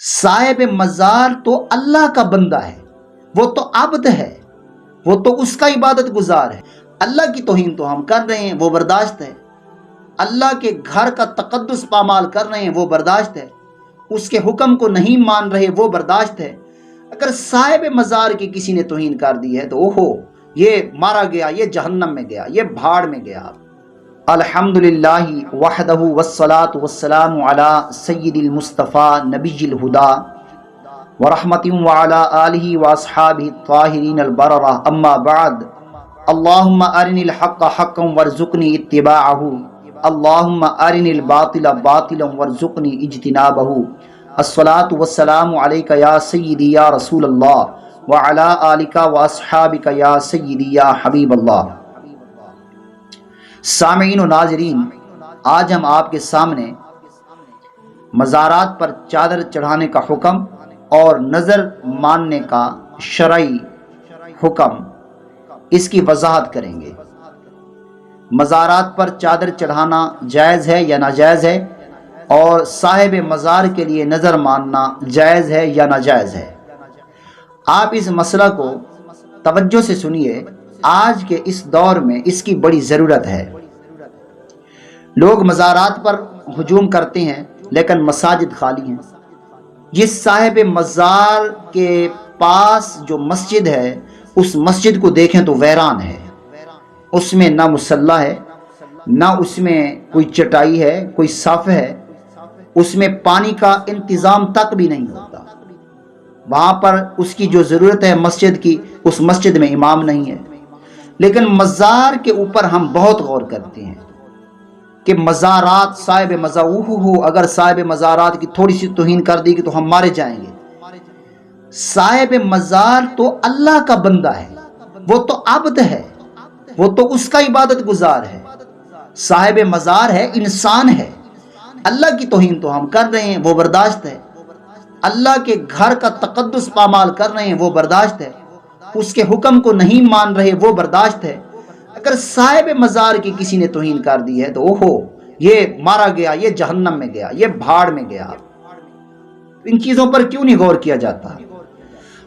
صاحب مزار تو اللہ کا بندہ ہے، وہ تو عبد ہے، وہ تو اس کا عبادت گزار ہے۔ اللہ کی توہین تو ہم کر رہے ہیں، وہ برداشت ہے۔ اللہ کے گھر کا تقدس پامال کر رہے ہیں، وہ برداشت ہے۔ اس کے حکم کو نہیں مان رہے، وہ برداشت ہے۔ اگر صاحب مزار کی کسی نے توہین کر دی ہے تو اوہو، یہ مارا گیا، یہ جہنم میں گیا، یہ بھاڑ میں گیا۔ الحمدللہ وحدہ والصلاة والسلام علی سید المصطفیٰ نبی الہدا ورحمت وعلی آلہ واصحابہ الطاہرین البررہ، اما بعد۔ اللہم ارنی الحق حقا وارزقنی اتباعہ، اللہم ارنی الباطل باطلا وارزقنی اجتنابہ۔ الصلاة والسلام علیکہ یا سیدی یا رسول اللہ وعلی آلکہ واصحابکہ یا سیدی یا حبیب اللہ۔ سامعین و ناظرین، آج ہم آپ کے سامنے مزارات پر چادر چڑھانے کا حکم اور نظر ماننے کا شرعی حکم، اس کی وضاحت کریں گے۔ مزارات پر چادر چڑھانا جائز ہے یا ناجائز ہے، اور صاحب مزار کے لیے نظر ماننا جائز ہے یا ناجائز ہے۔ آپ اس مسئلہ کو توجہ سے سنیے، آج کے اس دور میں اس کی بڑی ضرورت ہے۔ لوگ مزارات پر ہجوم کرتے ہیں لیکن مساجد خالی ہیں۔ جس صاحب مزار کے پاس جو مسجد ہے، اس مسجد کو دیکھیں تو ویران ہے۔ اس میں نہ مصلی ہے، نہ اس میں کوئی چٹائی ہے، کوئی صف ہے، اس میں پانی کا انتظام تک بھی نہیں ہوتا۔ وہاں پر اس کی جو ضرورت ہے مسجد کی، اس مسجد میں امام نہیں ہے۔ لیکن مزار کے اوپر ہم بہت غور کرتے ہیں کہ مزارات، صاحب مزار، اگر صاحب مزارات کی تھوڑی سی توہین کر دی گی تو ہم مارے جائیں گے۔ صاحب مزار تو اللہ کا بندہ ہے، وہ تو عبد ہے، وہ تو اس کا عبادت گزار ہے۔ صاحب مزار ہے، انسان ہے۔ اللہ کی توہین تو ہم کر رہے ہیں، وہ برداشت ہے۔ اللہ کے گھر کا تقدس پامال کر رہے ہیں، وہ برداشت ہے۔ اس کے حکم کو نہیں مان رہے، وہ برداشت ہے۔ اگر صاحب مزار کی کسی نے توہین کر دی ہے تو اوہو، یہ مارا گیا، یہ جہنم میں گیا، یہ بھاڑ میں گیا۔ ان چیزوں پر کیوں نہیں غور کیا جاتا؟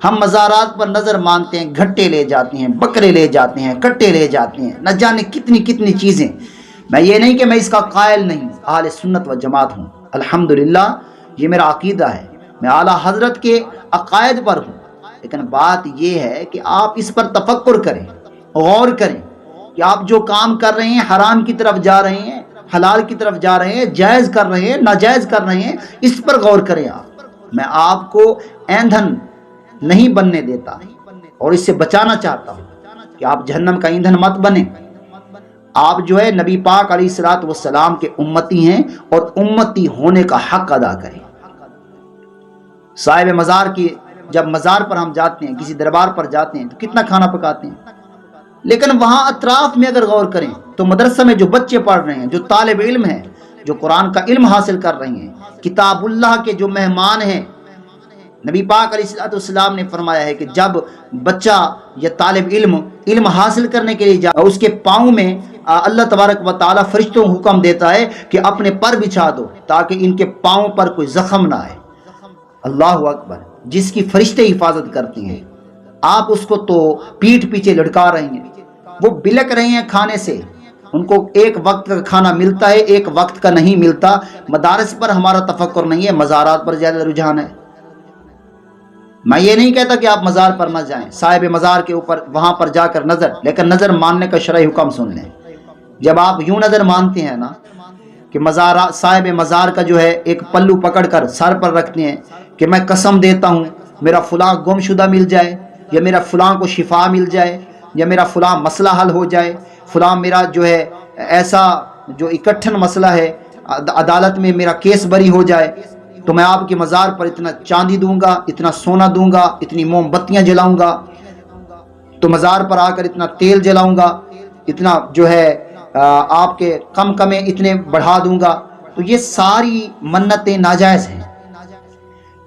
ہم مزارات پر نظر مانتے ہیں، گھٹے لے جاتے ہیں، بکرے لے جاتے ہیں، کٹے لے جاتے ہیں، نہ جانے کتنی کتنی چیزیں۔ میں یہ نہیں کہ میں اس کا قائل نہیں، اہل سنت و جماعت ہوں، الحمدللہ یہ میرا عقیدہ ہے، میں اعلیٰ حضرت کے عقائد پر ہوں۔ لیکن بات یہ ہے کہ آپ اس پر تفکر کریں، غور کریں کہ آپ جو کام کر رہے ہیں حرام کی طرف جا رہے ہیں، حلال کی طرف جا رہے ہیں، جائز کر رہے ہیں، ناجائز کر رہے ہیں، اس پر غور کریں آپ۔ میں آپ کو ایندھن نہیں بننے دیتا اور اس سے بچانا چاہتا ہوں کہ آپ جہنم کا ایندھن مت بنیں۔ آپ جو ہے نبی پاک علیہ الصلوۃ والسلام کے امتی ہیں اور امتی ہونے کا حق ادا کریں۔ صاحب مزار کی جب مزار پر ہم جاتے ہیں، کسی دربار پر جاتے ہیں تو کتنا کھانا پکاتے ہیں، لیکن وہاں اطراف میں اگر غور کریں تو مدرسہ میں جو بچے پڑھ رہے ہیں، جو طالب علم ہیں، جو قرآن کا علم حاصل کر رہے ہیں، کتاب اللہ کے جو مہمان ہیں، نبی پاک علیہ السلام نے فرمایا ہے کہ جب بچہ یا طالب علم حاصل کرنے کے لیے جائے، اس کے پاؤں میں اللہ تبارک و تعالیٰ فرشتوں کو حکم دیتا ہے کہ اپنے پر بچھا دو تاکہ ان کے پاؤں پر کوئی زخم نہ آئے۔ اللہ اکبر، جس کی فرشتے حفاظت کرتے ہیں، آپ اس کو تو پیٹھ پیچھے لٹکا رہے ہیں، وہ بلک رہے ہیں کھانے سے۔ ان کو ایک وقت کا کھانا ملتا ہے، ایک وقت کا نہیں ملتا۔ مدارس پر ہمارا تفکر نہیں ہے، مزارات پر زیادہ رجحان ہے۔ میں یہ نہیں کہتا کہ آپ مزار پر نہ جائیں، صاحب مزار کے اوپر وہاں پر جا کر لیکن نظر ماننے کا شرعی حکم سن لیں۔ جب آپ یوں نظر مانتے ہیں نا کہ صاحب مزار کا جو ہے ایک پلو پکڑ کر سر پر رکھتے ہیں کہ میں قسم دیتا ہوں میرا فلاں گم شدہ مل جائے، یا میرا فلاں کو شفا مل جائے، یا میرا فلاں مسئلہ حل ہو جائے، فلاں میرا جو ہے ایسا جو اکٹھن مسئلہ ہے عدالت میں میرا کیس بری ہو جائے، تو میں آپ کے مزار پر اتنا چاندی دوں گا، اتنا سونا دوں گا، اتنی موم بتیاں جلاؤں گا، تو مزار پر آ کر اتنا تیل جلاؤں گا، اتنا جو ہے آپ کے کمیں اتنے بڑھا دوں گا۔ تو یہ ساری منتیں ناجائز ہیں،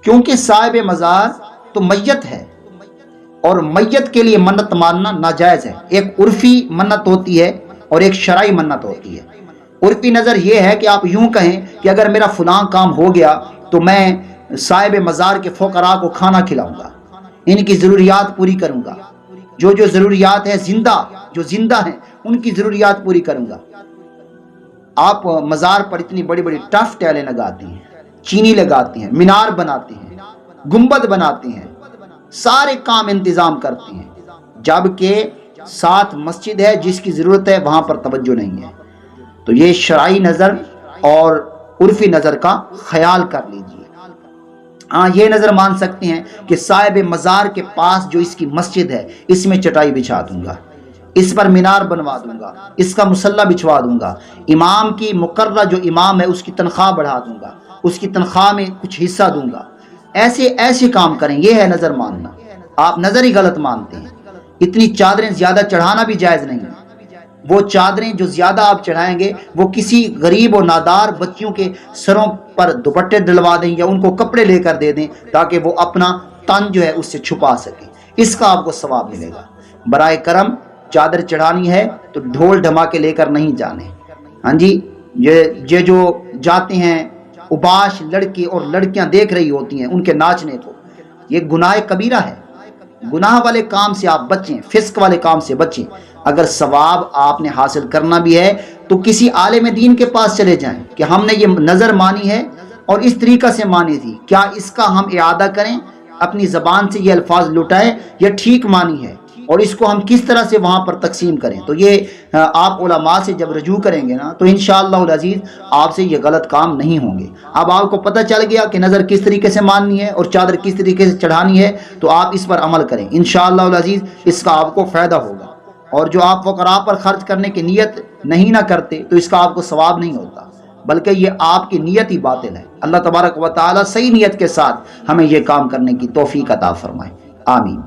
کیونکہ صاحب مزار تو میت ہے، اور میت کے لیے منت ماننا ناجائز ہے۔ ایک عرفی منت ہوتی ہے اور ایک شرعی منت ہوتی ہے۔ عرفی نظر یہ ہے کہ آپ یوں کہیں کہ اگر میرا فلاں کام ہو گیا تو میں صاحب مزار کے فقراء کو کھانا کھلاؤں گا، ان کی ضروریات پوری کروں گا، جو ضروریات ہے جو زندہ ہیں ان کی ضروریات پوری کروں گا۔ آپ مزار پر اتنی بڑی بڑی ٹف ٹیلیں لگاتے ہیں، چینی لگاتے ہیں، مینار بناتے ہیں، گنبد بناتے ہیں، سارے کام انتظام کرتے ہیں، جبکہ ساتھ مسجد ہے جس کی ضرورت ہے وہاں پر توجہ نہیں ہے۔ تو یہ شرعی نظر اور عرفی نظر کا خیال کر لیجئے۔ ہاں یہ نظر مان سکتے ہیں کہ صاحب مزار کے پاس جو اس کی مسجد ہے اس میں چٹائی بچھا دوں گا، اس پر مینار بنوا دوں گا، اس کا مصلی بچھوا دوں گا، امام کی مقررہ جو امام ہے اس کی تنخواہ بڑھا دوں گا، اس کی تنخواہ میں کچھ حصہ دوں گا۔ ایسے کام کریں، یہ ہے نظر ماننا۔ آپ نظر ہی غلط مانتے ہیں۔ اتنی چادریں زیادہ چڑھانا بھی جائز نہیں ہے۔ وہ چادریں جو زیادہ آپ چڑھائیں گے وہ کسی غریب و نادار بچیوں کے سروں پر دوپٹے ڈلوا دیں یا ان کو کپڑے لے کر دے دیں تاکہ وہ اپنا تن جو ہے اس سے چھپا سکیں، اس کا آپ کو ثواب ملے گا۔ برائے کرم چادر چڑھانی ہے تو ڈھول دھماکے لے کر نہیں جانے۔ ہاں جی، یہ جو جاتے ہیں اباش لڑکے اور لڑکیاں دیکھ رہی ہوتی ہیں ان کے ناچنے کو، یہ گناہ کبیرہ ہے۔ گناہ والے کام سے آپ بچیں، فسق والے کام سے بچیں۔ اگر ثواب آپ نے حاصل کرنا بھی ہے تو کسی عالم دین کے پاس چلے جائیں کہ ہم نے یہ نظر مانی ہے اور اس طریقہ سے مانی تھی، کیا اس کا ہم اعادہ کریں، اپنی زبان سے یہ الفاظ لٹائیں، یہ ٹھیک مانی ہے اور اس کو ہم کس طرح سے وہاں پر تقسیم کریں۔ تو یہ آپ علماء سے جب رجوع کریں گے نا تو انشاءاللہ العزیز آپ سے یہ غلط کام نہیں ہوں گے۔ اب آپ کو پتہ چل گیا کہ نظر کس طریقے سے ماننی ہے اور چادر کس طریقے سے چڑھانی ہے، تو آپ اس پر عمل کریں، انشاءاللہ العزیز اس کا آپ کو فائدہ ہوگا۔ اور جو آپ فقراء پر خرچ کرنے کی نیت نہیں نہ کرتے تو اس کا آپ کو ثواب نہیں ہوتا، بلکہ یہ آپ کی نیت ہی باطل ہے۔ اللہ تبارک و تعالی صحیح نیت کے ساتھ ہمیں یہ کام کرنے کی توفیق عطا فرمائے، آمین۔